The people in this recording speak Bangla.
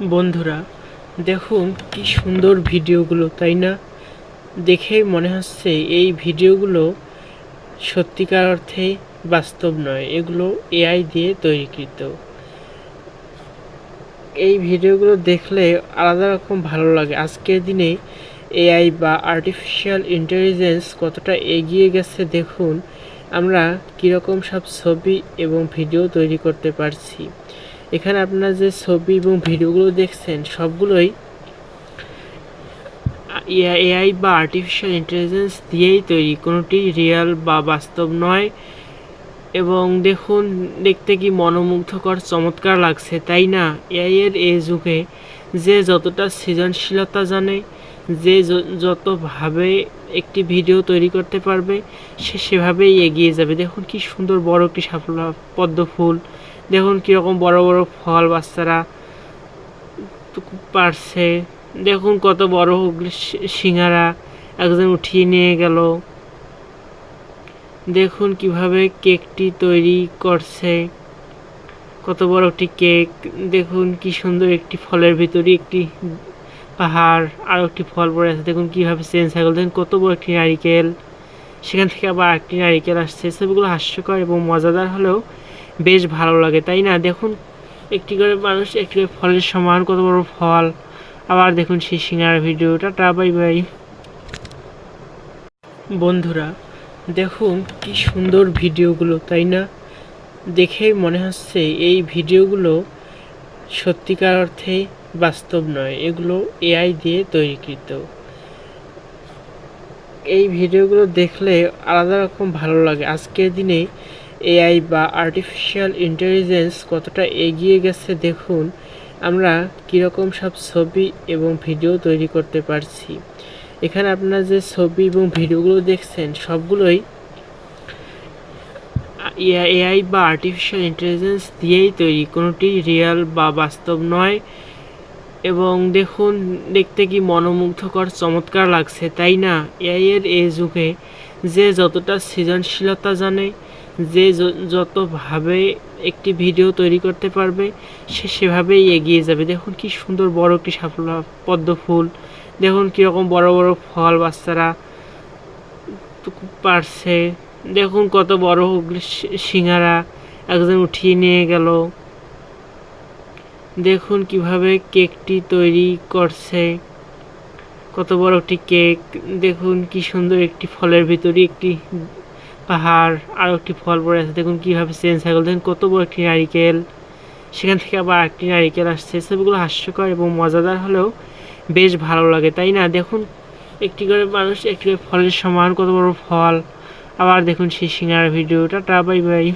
বন্ধুরা দেখুন কি সুন্দর ভিডিওগুলো, তাই না? দেখেই মনে হচ্ছে এই ভিডিওগুলো সত্যিকার অর্থে বাস্তব নয়, এগুলো এআই দিয়ে তৈরিকৃত। এই ভিডিওগুলো দেখলে আলাদা রকম ভালো লাগে। আজকের দিনে এআই বা আর্টিফিশিয়াল ইন্টেলিজেন্স কতটা এগিয়ে গেছে দেখুন, আমরা কীরকম সব ছবি এবং ভিডিও তৈরি করতে পারছি। এখানে আপনারা যে ছবি এবং ভিডিওগুলো দেখছেন সবগুলোই এআই বা আর্টিফিশিয়াল ইন্টেলিজেন্স দিয়েই তৈরি, কোনোটি রিয়েল বা বাস্তব নয়। এবং দেখুন দেখতে কি মনোমুগ্ধকর, চমৎকার লাগছে, তাই না? এআই এর এই যুগে যে যতটা সৃজনশীলতা জানে, যে যতভাবে একটি ভিডিও তৈরি করতে পারবে, সে সেভাবেই এগিয়ে যাবে। দেখুন কি সুন্দর বড় একটি সাফল্য পদ্ম ফুল, দেখুন কীরকম বড় বড় ফল বাচ্চারা পারছে। দেখুন কত বড় সিঙ্গারা একজন উঠিয়ে নিয়ে গেল। দেখুন কিভাবে কেকটি তৈরি করছে, কত বড় একটি কেক। দেখুন কি সুন্দর একটি ফলের ভিতরে একটি পাহাড়, আরও একটি ফল পড়ে আছে। দেখুন কিভাবে চেঞ্জ হয়ে গেল। দেখুন কত বড় একটি নারিকেল, সেখান থেকে আবার একটি নারিকেল আসছে। ছবিগুলো হাস্যকর এবং মজাদার হলেও বেশ ভালো লাগে, তাই না? দেখুন একটি করে মানুষ একটি করে ফলের সমান কত বড় ফল। আবার দেখুন সেই সিঙ্গার ভিডিওটা। Bye bye. বন্ধুরা দেখুন কি সুন্দর ভিডিওগুলো, তাই না? দেখেই মনে হচ্ছে এই ভিডিওগুলো সত্যিকার অর্থে বাস্তব নয়, এগুলো এআই দিয়ে তৈরিকৃত। এই ভিডিওগুলো দেখলে আলাদা রকম ভালো লাগে। আজকের দিনে এআই বা আর্টিফিশিয়াল ইন্টেলিজেন্স কতটা এগিয়ে গেছে দেখুন, আমরা কীরকম সব ছবি এবং ভিডিও তৈরি করতে পারছি। এখানে আপনারা যে ছবি এবং ভিডিওগুলো দেখছেন সবগুলোই এআই বা আর্টিফিশিয়াল ইন্টেলিজেন্স দিয়েই তৈরি, কোনোটি রিয়েল বা বাস্তব নয়। এবং দেখুন দেখতে কি মনোমুগ্ধকর, চমৎকার লাগছে, তাই না? এআই এর এই যুগে যে যতটা সৃজনশীলতা জানে, যে যতভাবে একটি ভিডিও তৈরি করতে পারবে, সে সেভাবেই এগিয়ে যাবে। দেখুন কি সুন্দর বড় একটি সাফল্য পদ্ম ফুল, দেখুন কীরকম বড় বড় ফল বাচ্চারা পারছে। দেখুন কত বড় সিঙ্গারা একজন উঠিয়ে নিয়ে গেল। দেখুন কিভাবে কেকটি তৈরি করছে, কত বড় একটি কেক। দেখুন কি সুন্দর একটি ফলের ভিতরে একটি পাহাড়, আরও একটি ফল পড়ে আছে। দেখুন কিভাবে চেঞ্জ হয়ে গেল। দেখুন কত বড় একটি নারিকেল, সেখান থেকে আবার একটি নারিকেল আসছে। ছবিগুলো হাস্যকর এবং মজাদার হলেও বেশ ভালো লাগে, তাই না? দেখুন একটি করে মানুষ একটি করে ফলের সমান কত বড় ফল। আবার দেখুন সেই সিঙ্গার ভিডিওটা। Bye bye.